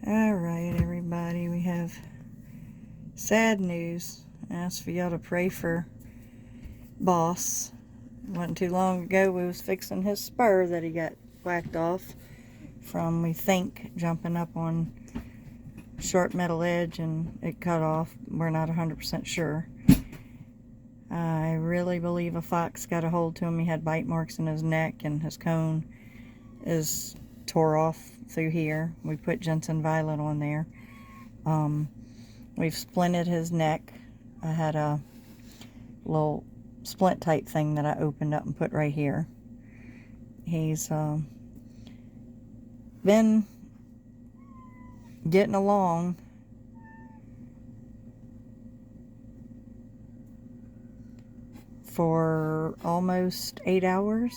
Alright, everybody, we have sad news. I asked for y'all to pray for Boss. It wasn't too long ago we was fixing his spur that he got whacked off from, we think, jumping up on short metal edge and it cut off. We're not 100% sure. I really believe a fox got a hold to him. He had bite marks in his neck and his cone is tore off through here. We put Jensen Violet on there. We've splinted his neck. I had a little splint type thing that I opened up and put right here. He's been getting along. For almost 8 hours,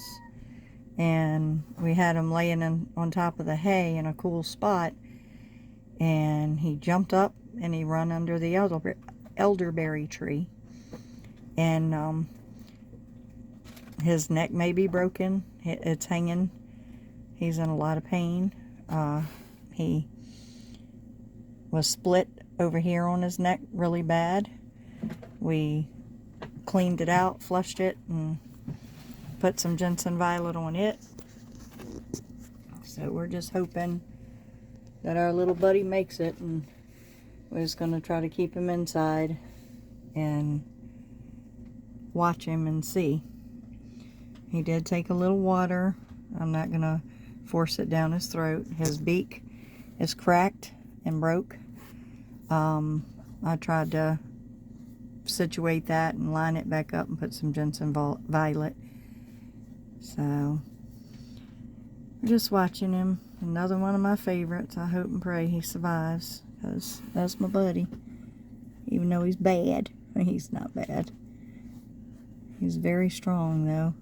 and we had him laying on top of the hay in a cool spot, and he jumped up and he run under the elderberry tree, and his neck may be broken. It's hanging. He's in a lot of pain. He was split over here on his neck really bad. We cleaned it out, flushed it, and put some Jensen Violet on it. So we're just hoping that our little buddy makes it, and we're just going to try to keep him inside and watch him and see. He did take a little water. I'm not going to force it down his throat. His beak is cracked and broke. I tried to situate that and line it back up and put some Jensen Violet. So we're just watching him. Another one of my favorites. I hope and pray he survives, because that's my buddy. Even though he's bad, he's not bad. He's very strong though.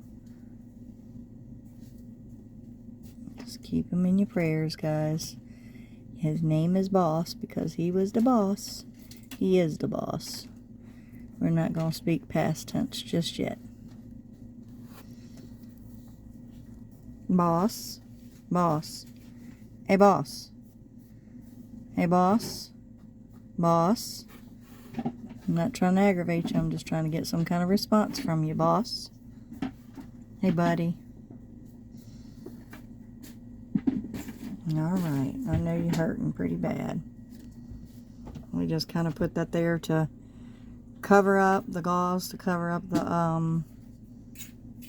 Just keep him in your prayers, guys. His name is Boss because he was the boss. He is the boss. We're not going to speak past tense just yet. Boss. Boss. Hey, boss. Hey, boss. Boss. I'm not trying to aggravate you. I'm just trying to get some kind of response from you, boss. Hey, buddy. Alright. I know you're hurting pretty bad. We just kind of put that there to cover up the gauze, to cover up the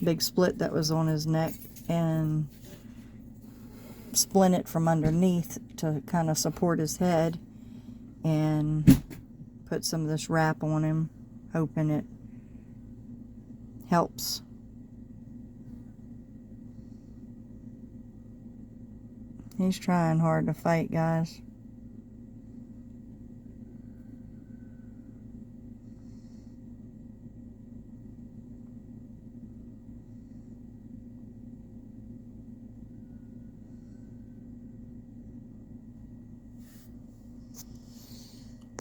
big split that was on his neck, and splint it from underneath to kind of support his head, and put some of this wrap on him, hoping it helps. He's trying hard to fight, guys.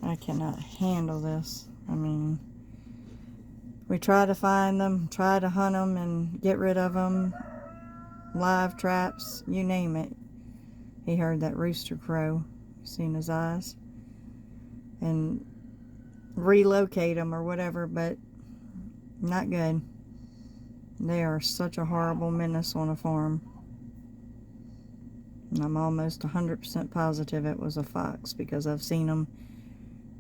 I cannot handle this. I mean, we try to find them, try to hunt them and get rid of them. Live traps, you name it. He heard that rooster crow. Seen his eyes. And relocate them or whatever, but not good. They are such a horrible menace on a farm. And I'm almost 100% positive it was a fox, because I've seen them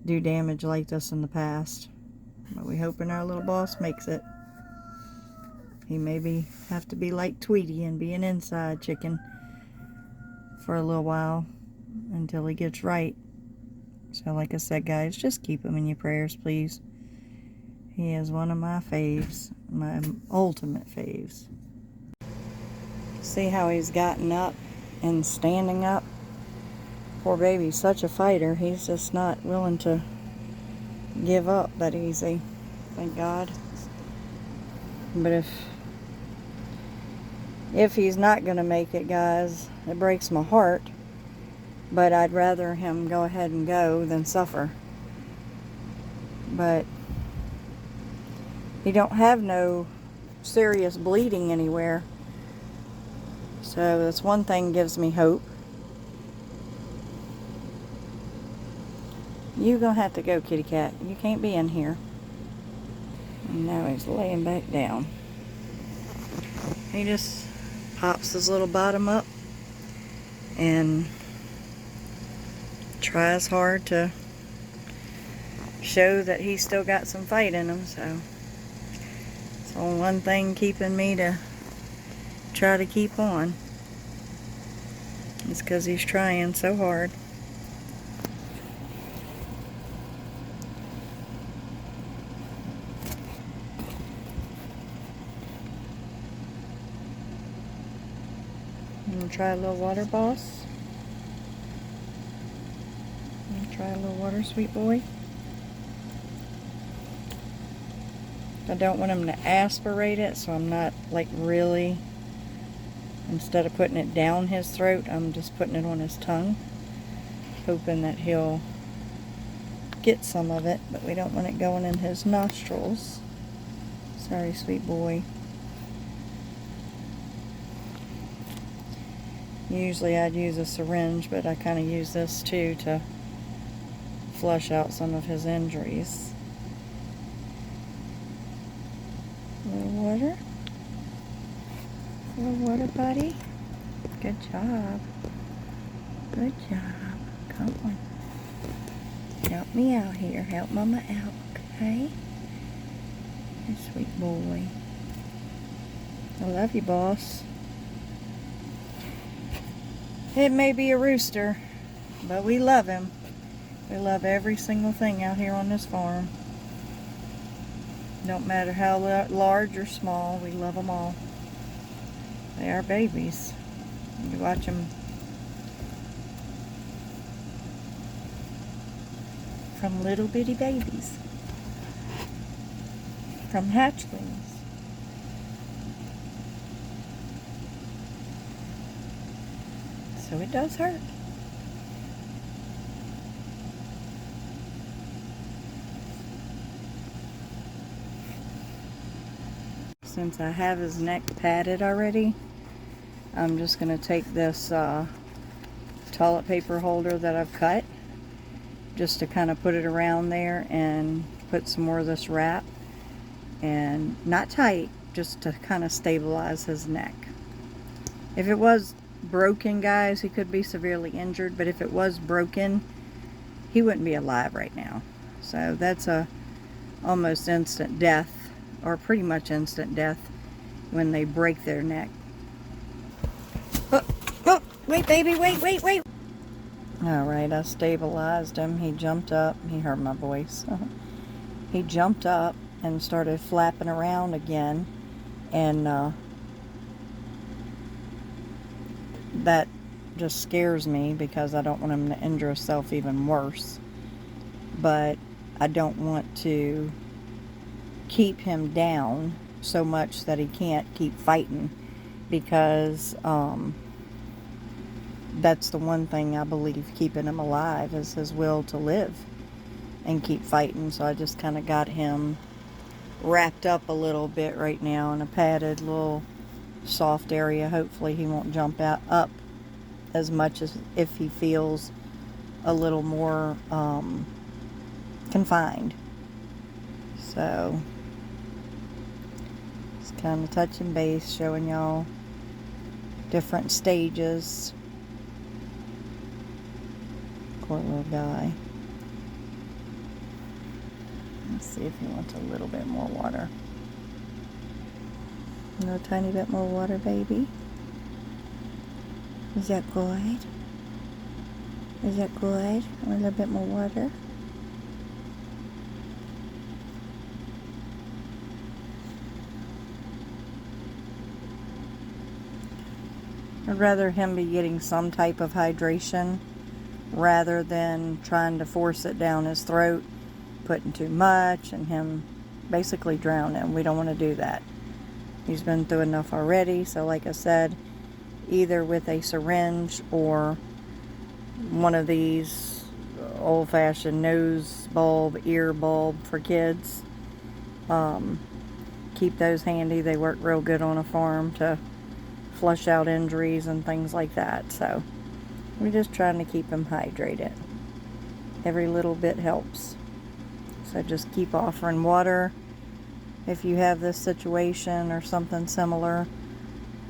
do damage like this in the past. But we hoping our little boss makes it. He maybe have to be like Tweety and be an inside chicken for a little while until he gets right. So like I said, guys, just keep him in your prayers, please. He is one of my faves, my ultimate faves. See how he's gotten up and standing up? Poor baby's such a fighter. He's just not willing to give up that easy. Thank God. But if he's not going to make it, guys, it breaks my heart. But I'd rather him go ahead and go than suffer. But he don't have no serious bleeding anywhere. So that's one thing gives me hope. You gonna have to go, kitty cat. You can't be in here. And now he's laying back down. He just pops his little bottom up and tries hard to show that he's still got some fight in him. So it's the one thing keeping me to try to keep on. It's because he's trying so hard. You want to try a little water, boss? You want to try a little water, sweet boy? I don't want him to aspirate it, so I'm not like really, instead of putting it down his throat, I'm just putting it on his tongue, hoping that he'll get some of it, but we don't want it going in his nostrils. Sorry, sweet boy. Usually I'd use a syringe, but I kind of use this too to flush out some of his injuries. A little water? A little water, buddy? Good job. Good job. Come on. Help me out here. Help Mama out, okay? Good sweet boy. I love you, boss. It may be a rooster, but we love him. We love every single thing out here on this farm. Don't matter how large or small, we love them all. They are babies. You watch them from little bitty babies, from hatchlings. So it does hurt. Since I have his neck padded already, I'm just going to take this toilet paper holder that I've cut, just to kind of put it around there and put some more of this wrap, and not tight, just to kind of stabilize his neck. If it was broken, guys, he could be severely injured, but if it was broken, he wouldn't be alive right now. So that's a almost instant death, or pretty much instant death, when they break their neck. Oh, wait, baby, wait. Alright, I stabilized him. He jumped up. He heard my voice. He jumped up and started flapping around again, and that just scares me because I don't want him to injure himself even worse. But I don't want to keep him down so much that he can't keep fighting, because that's the one thing I believe keeping him alive is his will to live and keep fighting. So I just kind of got him wrapped up a little bit right now in a padded little soft area. Hopefully he won't jump up as much as if he feels a little more confined. So just kind of touching base, showing y'all different stages. Poor little guy. Let's see if he wants a little bit more water. A little tiny bit more water, baby. Is that good? Is that good? A little bit more water. I'd rather him be getting some type of hydration rather than trying to force it down his throat, putting too much, and him basically drowning. We don't want to do that. He's been through enough already. So like I said, either with a syringe or one of these old-fashioned nose bulb, ear bulb for kids. Keep those handy. They work real good on a farm to flush out injuries and things like that. So we're just trying to keep him hydrated. Every little bit helps. So just keep offering water if you have this situation or something similar.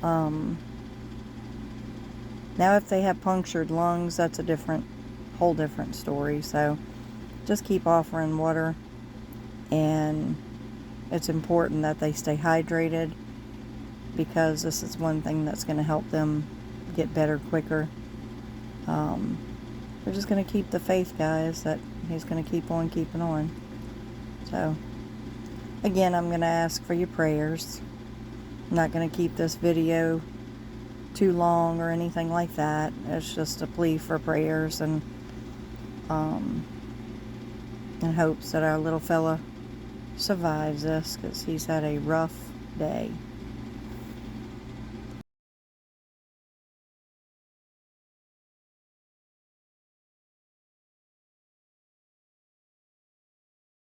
Now if they have punctured lungs, that's a whole different story. So just keep offering water, and it's important that they stay hydrated, because this is one thing that's going to help them get better quicker. We're just going to keep the faith, guys, that he's going to keep on keeping on. So again, I'm going to ask for your prayers. I'm not going to keep this video too long or anything like that. It's just a plea for prayers, and in hopes that our little fella survives this, because he's had a rough day.